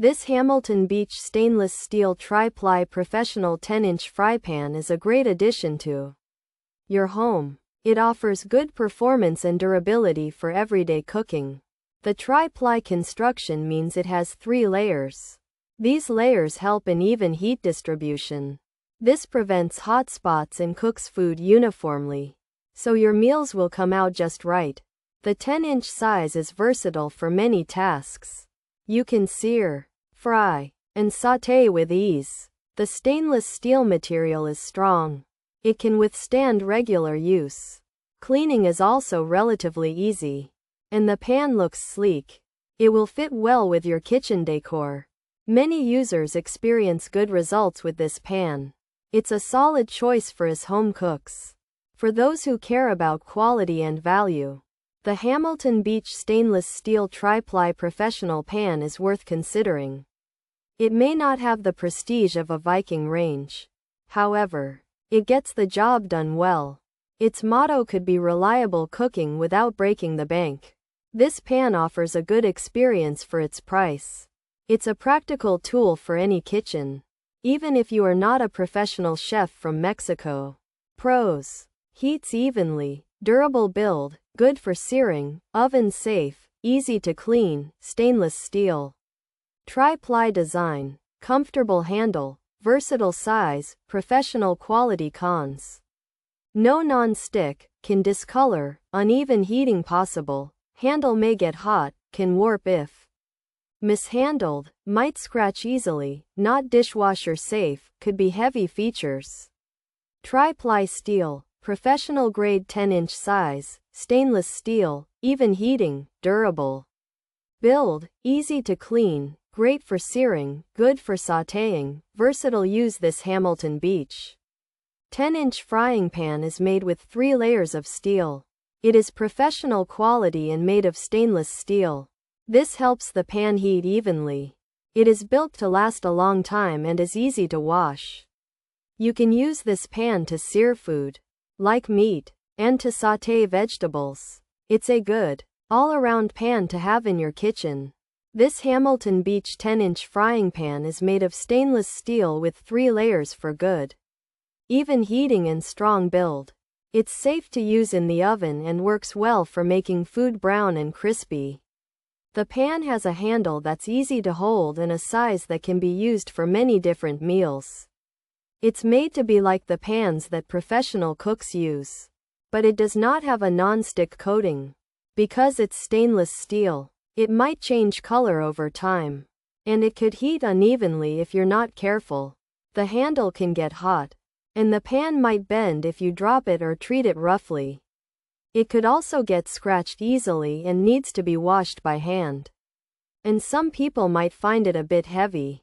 This Hamilton Beach stainless steel tri-ply professional 10-inch fry pan is a great addition to your home. It offers good performance and durability for everyday cooking. The tri-ply construction means it has 3 layers. These layers help in even heat distribution. This prevents hot spots and cooks food uniformly, so your meals will come out just right. The 10-inch size is versatile for many tasks. You can sear, fry, and sauté with ease. The stainless steel material is strong. It can withstand regular use. Cleaning is also relatively easy. And the pan looks sleek. It will fit well with your kitchen decor. Many users experience good results with this pan. It's a solid choice for us home cooks. For those who care about quality and value, the Hamilton Beach stainless steel tri-ply professional pan is worth considering. It may not have the prestige of a Viking range. However, it gets the job done well. Its motto could be reliable cooking without breaking the bank. This pan offers a good experience for its price. It's a practical tool for any kitchen, even if you are not a professional chef from Mexico. Pros: heats evenly, durable build, good for searing, oven safe, easy to clean, stainless steel. Tri-ply design, comfortable handle, versatile size, professional quality. Cons: no non-stick, can discolor, uneven heating possible, handle may get hot, can warp if mishandled, might scratch easily, not dishwasher safe, could be heavy. Features: tri-ply steel, professional grade 10-inch size, stainless steel, even heating, durable build, easy to clean, great for searing, good for sautéing, versatile use. This Hamilton Beach 10-inch frying pan is made with 3 layers of steel. It is professional quality and made of stainless steel. This helps the pan heat evenly. It is built to last a long time and is easy to wash. You can use this pan to sear food, like meat, and to sauté vegetables. It's a good, all-around pan to have in your kitchen. This Hamilton Beach 10-inch frying pan is made of stainless steel with 3 layers for good, even heating and strong build. It's safe to use in the oven and works well for making food brown and crispy. The pan has a handle that's easy to hold and a size that can be used for many different meals. It's made to be like the pans that professional cooks use. But it does not have a non-stick coating. Because it's stainless steel, it might change color over time. And it could heat unevenly if you're not careful. The handle can get hot, and the pan might bend if you drop it or treat it roughly. It could also get scratched easily and needs to be washed by hand. And some people might find it a bit heavy.